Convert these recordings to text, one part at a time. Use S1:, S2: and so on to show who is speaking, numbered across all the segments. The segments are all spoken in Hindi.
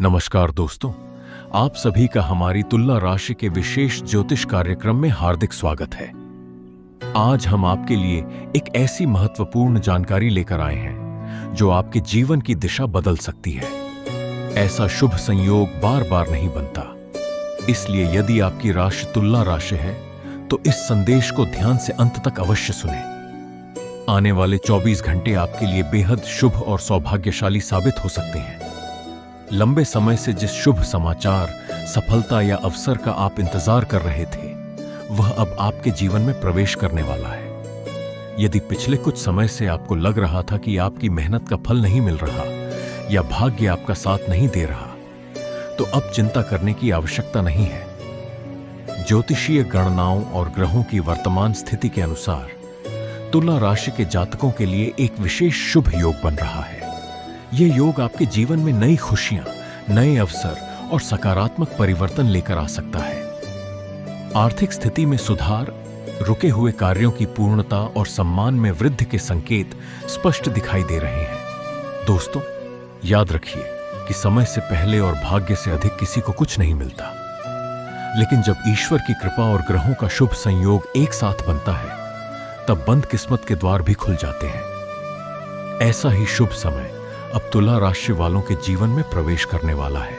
S1: नमस्कार दोस्तों, आप सभी का हमारी तुला राशि के विशेष ज्योतिष कार्यक्रम में हार्दिक स्वागत है। आज हम आपके लिए एक ऐसी महत्वपूर्ण जानकारी लेकर आए हैं जो आपके जीवन की दिशा बदल सकती है। ऐसा शुभ संयोग बार बार नहीं बनता, इसलिए यदि आपकी राशि तुला राशि है तो इस संदेश को ध्यान से अंत तक अवश्य सुनें। आने वाले 24 घंटे आपके लिए बेहद शुभ और सौभाग्यशाली साबित हो सकते हैं। लंबे समय से जिस शुभ समाचार, सफलता या अवसर का आप इंतजार कर रहे थे, वह अब आपके जीवन में प्रवेश करने वाला है। यदि पिछले कुछ समय से आपको लग रहा था कि आपकी मेहनत का फल नहीं मिल रहा या भाग्य आपका साथ नहीं दे रहा, तो अब चिंता करने की आवश्यकता नहीं है। ज्योतिषीय गणनाओं और ग्रहों की वर्तमान स्थिति के अनुसार तुला राशि के जातकों के लिए एक विशेष शुभ योग बन रहा है। यह योग आपके जीवन में नई खुशियां, नए अवसर और सकारात्मक परिवर्तन लेकर आ सकता है। आर्थिक स्थिति में सुधार, रुके हुए कार्यों की पूर्णता और सम्मान में वृद्धि के संकेत स्पष्ट दिखाई दे रहे हैं। दोस्तों, याद रखिए कि समय से पहले और भाग्य से अधिक किसी को कुछ नहीं मिलता, लेकिन जब ईश्वर की कृपा और ग्रहों का शुभ संयोग एक साथ बनता है, तब बंद किस्मत के द्वार भी खुल जाते हैं। ऐसा ही शुभ समय अब तुला राशि वालों के जीवन में प्रवेश करने वाला है।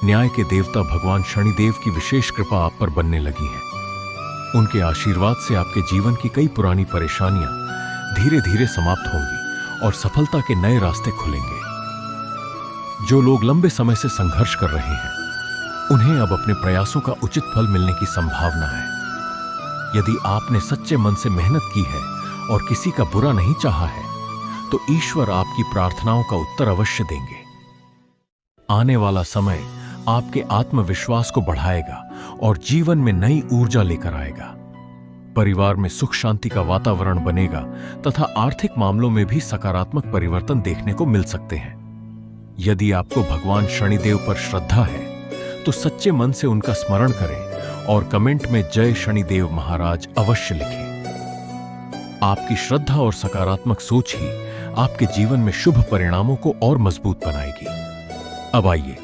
S1: न्याय के देवता भगवान शनिदेव की विशेष कृपा आप पर बनने लगी है। उनके आशीर्वाद से आपके जीवन की कई पुरानी परेशानियां धीरे धीरे समाप्त होंगी और सफलता के नए रास्ते खुलेंगे। जो लोग लंबे समय से संघर्ष कर रहे हैं, उन्हें अब अपने प्रयासों का उचित फल मिलने की संभावना है। यदि आपने सच्चे मन से मेहनत की है और किसी का बुरा नहीं चाहा है, तो ईश्वर आपकी प्रार्थनाओं का उत्तर अवश्य देंगे। आने वाला समय आपके आत्मविश्वास को बढ़ाएगा और जीवन में नई ऊर्जा लेकर आएगा। परिवार में सुख शांति का वातावरण बनेगा तथा आर्थिक मामलों में भी सकारात्मक परिवर्तन देखने को मिल सकते हैं। यदि आपको भगवान शनिदेव पर श्रद्धा है, तो सच्चे मन से उनका स्मरण करें और कमेंट में जय शनिदेव महाराज अवश्य लिखें। आपकी श्रद्धा और सकारात्मक सोच ही आपके जीवन में शुभ परिणामों को और मजबूत बनाएगी। अब आइए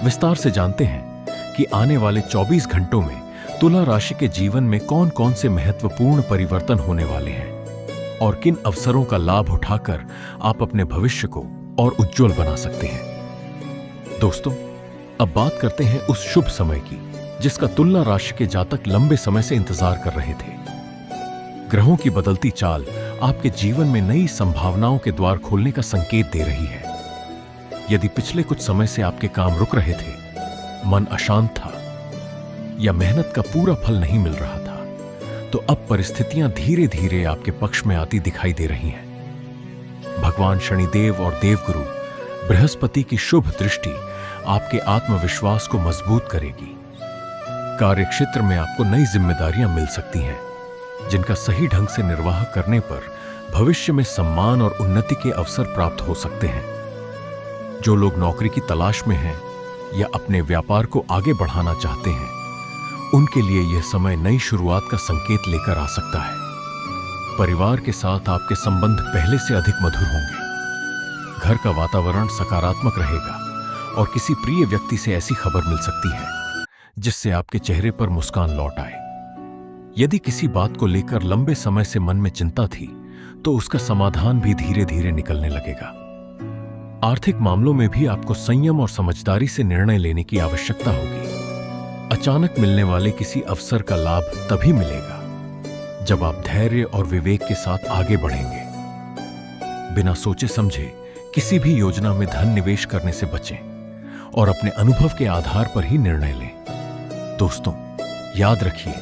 S1: विस्तार से जानते हैं कि आने वाले 24 घंटों में तुला राशि के जीवन में कौन कौन से महत्वपूर्ण परिवर्तन होने वाले हैं और किन अवसरों का लाभ उठाकर आप अपने भविष्य को और उज्जवल बना सकते हैं। दोस्तों, अब बात करते हैं उस शुभ समय की जिसका तुला राशि के जातक लंबे समय से इंतजार कर रहे थे। ग्रहों की बदलती चाल आपके जीवन में नई संभावनाओं के द्वार खोलने का संकेत दे रही है। यदि पिछले कुछ समय से आपके काम रुक रहे थे, मन अशांत था या मेहनत का पूरा फल नहीं मिल रहा था, तो अब परिस्थितियां धीरे धीरे आपके पक्ष में आती दिखाई दे रही हैं। भगवान शनिदेव और देवगुरु बृहस्पति की शुभ दृष्टि आपके आत्मविश्वास को मजबूत करेगी। कार्यक्षेत्र में आपको नई जिम्मेदारियां मिल सकती हैं, जिनका सही ढंग से निर्वाह करने पर भविष्य में सम्मान और उन्नति के अवसर प्राप्त हो सकते हैं। जो लोग नौकरी की तलाश में हैं या अपने व्यापार को आगे बढ़ाना चाहते हैं, उनके लिए यह समय नई शुरुआत का संकेत लेकर आ सकता है। परिवार के साथ आपके संबंध पहले से अधिक मधुर होंगे। घर का वातावरण सकारात्मक रहेगा और किसी प्रिय व्यक्ति से ऐसी खबर मिल सकती है जिससे आपके चेहरे पर मुस्कान लौट आए। यदि किसी बात को लेकर लंबे समय से मन में चिंता थी, तो उसका समाधान भी धीरे धीरे निकलने लगेगा। आर्थिक मामलों में भी आपको संयम और समझदारी से निर्णय लेने की आवश्यकता होगी। अचानक मिलने वाले किसी अवसर का लाभ तभी मिलेगा जब आप धैर्य और विवेक के साथ आगे बढ़ेंगे। बिना सोचे समझे किसी भी योजना में धन निवेश करने से बचें और अपने अनुभव के आधार पर ही निर्णय लें। दोस्तों, याद रखिए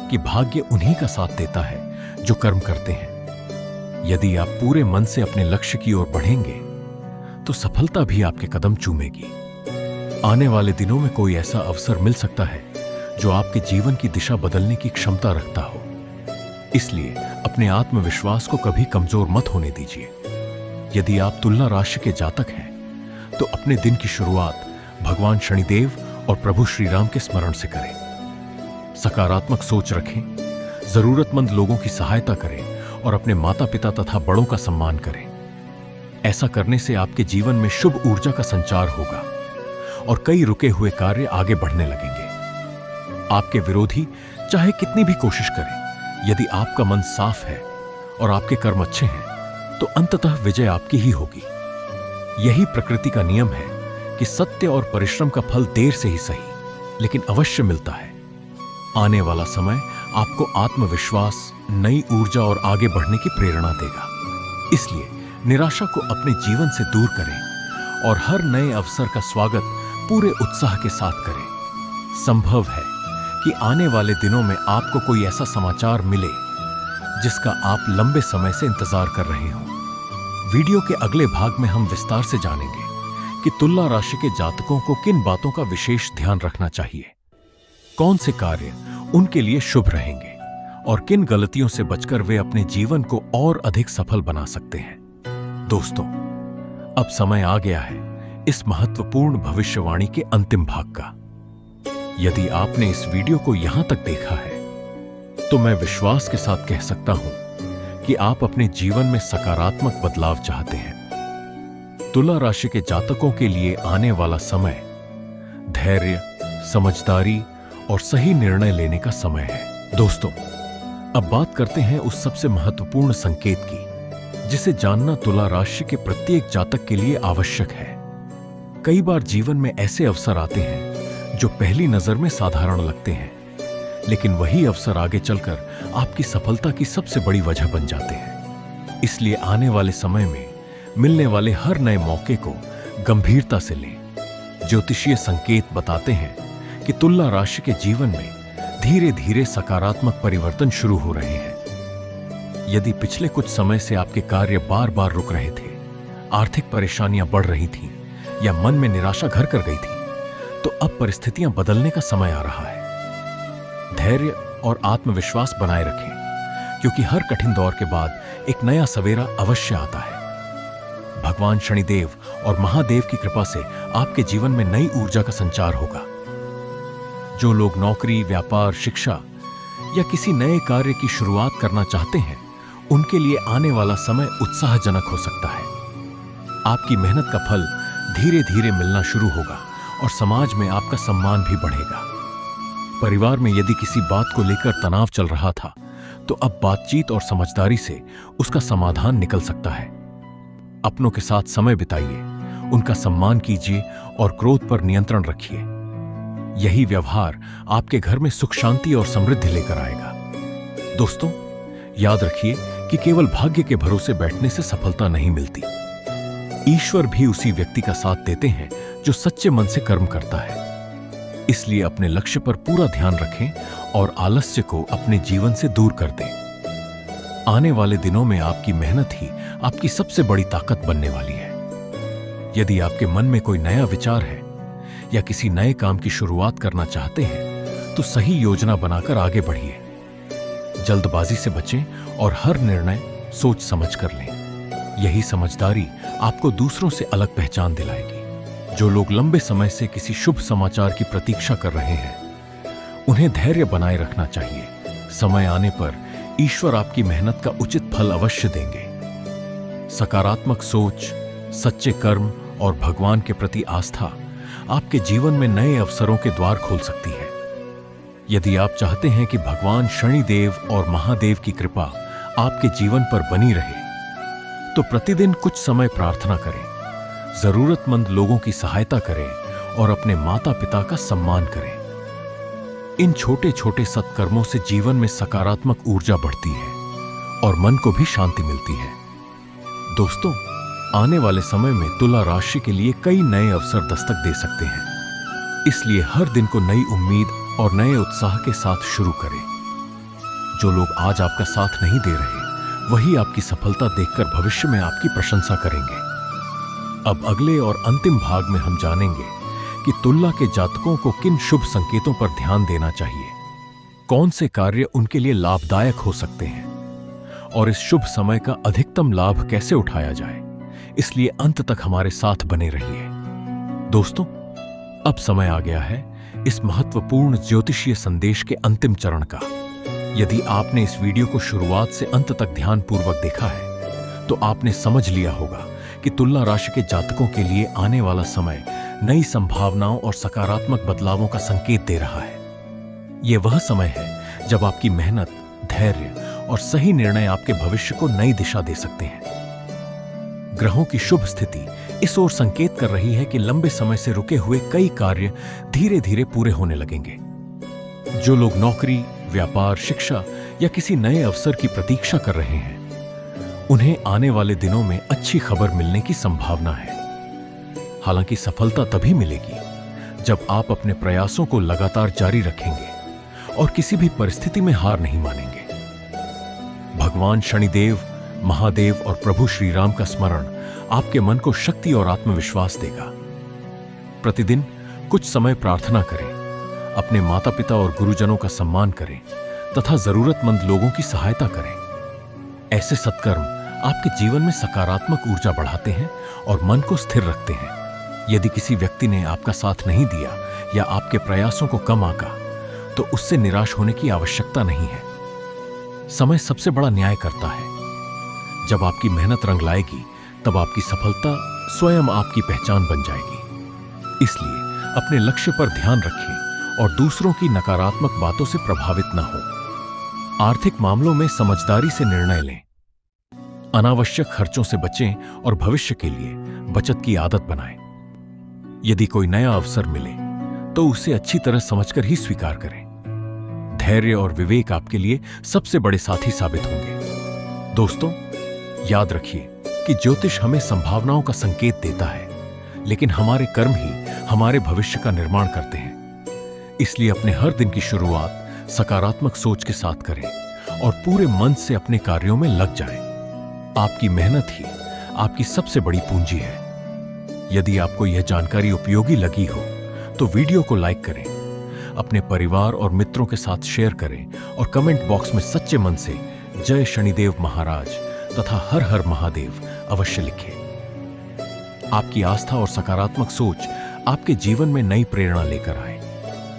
S1: कि भाग्य उन्हीं का साथ देता है जो कर्म करते हैं। यदि आप पूरे मन से अपने लक्ष्य की ओर बढ़ेंगे, तो सफलता भी आपके कदम चूमेगी। आने वाले दिनों में कोई ऐसा अवसर मिल सकता है जो आपके जीवन की दिशा बदलने की क्षमता रखता हो। इसलिए अपने आत्मविश्वास को कभी कमजोर मत होने दीजिए। यदि आप तुला राशि के जातक हैं, तो अपने दिन की शुरुआत भगवान शनिदेव और प्रभु श्री राम के स्मरण से करें। सकारात्मक सोच रखें, जरूरतमंद लोगों की सहायता करें और अपने माता पिता तथा बड़ों का सम्मान करें। ऐसा करने से आपके जीवन में शुभ ऊर्जा का संचार होगा और कई रुके हुए कार्य आगे बढ़ने लगेंगे। आपके विरोधी चाहे कितनी भी कोशिश करें, यदि आपका मन साफ है और आपके कर्म अच्छे हैं तो अंततः विजय आपकी ही होगी। यही प्रकृति का नियम है कि सत्य और परिश्रम का फल देर से ही सही लेकिन अवश्य मिलता है। आने वाला समय आपको आत्मविश्वास, नई ऊर्जा और आगे बढ़ने की प्रेरणा देगा। इसलिए निराशा को अपने जीवन से दूर करें और हर नए अवसर का स्वागत पूरे उत्साह के साथ करें। संभव है कि आने वाले दिनों में आपको कोई ऐसा समाचार मिले जिसका आप लंबे समय से इंतजार कर रहे हो। वीडियो के अगले भाग में हम विस्तार से जानेंगे कि तुला राशि के जातकों को किन बातों का विशेष ध्यान रखना चाहिए, कौन से कार्य उनके लिए शुभ रहेंगे और किन गलतियों से बचकर वे अपने जीवन को और अधिक सफल बना सकते हैं। दोस्तों, अब समय आ गया है इस महत्वपूर्ण भविष्यवाणी के अंतिम भाग का। यदि आपने इस वीडियो को यहां तक देखा है तो मैं विश्वास के साथ कह सकता हूं कि आप अपने जीवन में सकारात्मक बदलाव चाहते हैं। तुला राशि के जातकों के लिए आने वाला समय धैर्य, समझदारी और सही निर्णय लेने का समय है। दोस्तों, अब बात करते हैं उस सबसे महत्वपूर्ण संकेत की जिसे जानना तुला राशि के प्रत्येक जातक के लिए आवश्यक है। कई बार जीवन में ऐसे अवसर आते हैं जो पहली नजर में साधारण लगते हैं, लेकिन वही अवसर आगे चलकर आपकी सफलता की सबसे बड़ी वजह बन जाते हैं। इसलिए आने वाले समय में मिलने वाले हर नए मौके को गंभीरता से लें। ज्योतिषीय संकेत बताते हैं कि तुला राशि के जीवन में धीरे धीरे सकारात्मक परिवर्तन शुरू हो रहे हैं। यदि पिछले कुछ समय से आपके कार्य बार बार रुक रहे थे, आर्थिक परेशानियां बढ़ रही थीं या मन में निराशा घर कर गई थी, तो अब परिस्थितियां बदलने का समय आ रहा है। धैर्य और आत्मविश्वास बनाए रखें, क्योंकि हर कठिन दौर के बाद एक नया सवेरा अवश्य आता है। भगवान शनिदेव और महादेव की कृपा से आपके जीवन में नई ऊर्जा का संचार होगा। जो लोग नौकरी, व्यापार, शिक्षा या किसी नए कार्य की शुरुआत करना चाहते हैं, उनके लिए आने वाला समय उत्साहजनक हो सकता है। आपकी मेहनत का फल धीरे धीरे मिलना शुरू होगा और समाज में आपका सम्मान भी बढ़ेगा। परिवार में यदि किसी बात को लेकर तनाव चल रहा था, तो अब बातचीत और समझदारी से उसका समाधान निकल सकता है। अपनों के साथ समय बिताइए, उनका सम्मान कीजिए और क्रोध पर नियंत्रण रखिए। यही व्यवहार आपके घर में सुख, शांति और समृद्धि लेकर आएगा। दोस्तों, याद रखिए कि केवल भाग्य के भरोसे बैठने से सफलता नहीं मिलती। ईश्वर भी उसी व्यक्ति का साथ देते हैं जो सच्चे मन से कर्म करता है। इसलिए अपने लक्ष्य पर पूरा ध्यान रखें और आलस्य को अपने जीवन से दूर कर दें। आने वाले दिनों में आपकी मेहनत ही आपकी सबसे बड़ी ताकत बनने वाली है। यदि आपके मन में कोई नया विचार है या किसी नए काम की शुरुआत करना चाहते हैं, तो सही योजना बनाकर आगे बढ़िए। जल्दबाजी से बचें और हर निर्णय सोच समझ कर लें। यही समझदारी आपको दूसरों से अलग पहचान दिलाएगी। जो लोग लंबे समय से किसी शुभ समाचार की प्रतीक्षा कर रहे हैं, उन्हें धैर्य बनाए रखना चाहिए। समय आने पर ईश्वर आपकी मेहनत का उचित फल अवश्य देंगे। सकारात्मक सोच, सच्चे कर्म और भगवान के प्रति आस्था आपके जीवन में नए अवसरों के द्वार खोल सकती है। यदि आप चाहते हैं कि भगवान शनिदेव और महादेव की कृपा आपके जीवन पर बनी रहे, तो प्रतिदिन कुछ समय प्रार्थना करें, जरूरतमंद लोगों की सहायता करें और अपने माता पिता का सम्मान करें। इन छोटे छोटे सत्कर्मों से जीवन में सकारात्मक ऊर्जा बढ़ती है और मन को भी शांति मिलती है। दोस्तों, आने वाले समय में तुला राशि के लिए कई नए अवसर दस्तक दे सकते हैं। इसलिए हर दिन को नई उम्मीद और नए उत्साह के साथ शुरू करें। जो लोग आज आपका साथ नहीं दे रहे, वही आपकी सफलता देखकर भविष्य में आपकी प्रशंसा करेंगे। अब अगले और अंतिम भाग में हम जानेंगे कि तुला के जातकों को किन शुभ संकेतों पर ध्यान देना चाहिए, कौन से कार्य उनके लिए लाभदायक हो सकते हैं और इस शुभ समय का अधिकतम लाभ कैसे उठाया जाए। इसलिए अंत तक हमारे साथ बने रहिए। दोस्तों, अब समय आ गया है इस महत्वपूर्ण ज्योतिषीय संदेश के अंतिम चरण का। यदि आपने इस वीडियो को शुरुआत से अंत तक ध्यानपूर्वक देखा है, तो आपने समझ लिया होगा कि तुला राशि के जातकों के लिए आने वाला समय नई संभावनाओं और सकारात्मक बदलावों का संकेत दे रहा है। यह वह समय है जब आपकी मेहनत, धैर्य और सही निर्णय आपके भविष्य को नई दिशा दे सकते हैं। ग्रहों की शुभ स्थिति इस ओर संकेत कर रही है कि लंबे समय से रुके हुए कई कार्य धीरे धीरे पूरे होने लगेंगे। जो लोग नौकरी, व्यापार, शिक्षा या किसी नए अवसर की प्रतीक्षा कर रहे हैं, उन्हें आने वाले दिनों में अच्छी खबर मिलने की संभावना है। हालांकि सफलता तभी मिलेगी जब आप अपने प्रयासों को लगातार जारी रखेंगे और किसी भी परिस्थिति में हार नहीं मानेंगे। भगवान शनिदेव, महादेव और प्रभु श्री राम का स्मरण आपके मन को शक्ति और आत्मविश्वास देगा। प्रतिदिन कुछ समय प्रार्थना करें, अपने माता पिता और गुरुजनों का सम्मान करें तथा जरूरतमंद लोगों की सहायता करें। ऐसे सत्कर्म आपके जीवन में सकारात्मक ऊर्जा बढ़ाते हैं और मन को स्थिर रखते हैं। यदि किसी व्यक्ति ने आपका साथ नहीं दिया या आपके प्रयासों को कम आंका, तो उससे निराश होने की आवश्यकता नहीं है। समय सबसे बड़ा न्याय करता है। जब आपकी मेहनत रंग लाएगी, तब आपकी सफलता स्वयं आपकी पहचान बन जाएगी। इसलिए अपने लक्ष्य पर ध्यान रखें और दूसरों की नकारात्मक बातों से प्रभावित न हो। आर्थिक मामलों में समझदारी से निर्णय लें। अनावश्यक खर्चों से बचें और भविष्य के लिए बचत की आदत बनाएं। यदि कोई नया अवसर मिले तो उसे अच्छी तरह समझकर ही स्वीकार करें। धैर्य और विवेक आपके लिए सबसे बड़े साथी साबित होंगे। दोस्तों, याद रखिए कि ज्योतिष हमें संभावनाओं का संकेत देता है, लेकिन हमारे कर्म ही हमारे भविष्य का निर्माण करते हैं। इसलिए अपने हर दिन की शुरुआत सकारात्मक सोच के साथ करें और पूरे मन से अपने कार्यों में लग जाएं। आपकी मेहनत ही आपकी सबसे बड़ी पूंजी है। यदि आपको यह जानकारी उपयोगी लगी हो तो वीडियो को लाइक करें, अपने परिवार और मित्रों के साथ शेयर करें और कमेंट बॉक्स में सच्चे मन से जय शनिदेव महाराज तथा हर हर महादेव अवश्य लिखें। आपकी आस्था और सकारात्मक सोच आपके जीवन में नई प्रेरणा लेकर आए।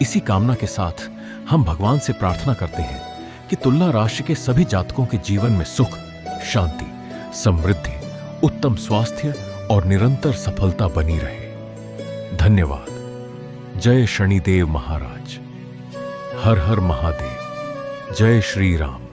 S1: इसी कामना के साथ हम भगवान से प्रार्थना करते हैं कि तुला राशि के सभी जातकों के जीवन में सुख, शांति, समृद्धि, उत्तम स्वास्थ्य और निरंतर सफलता बनी रहे। धन्यवाद। जय शनिदेव महाराज। हर हर महादेव। जय श्री राम।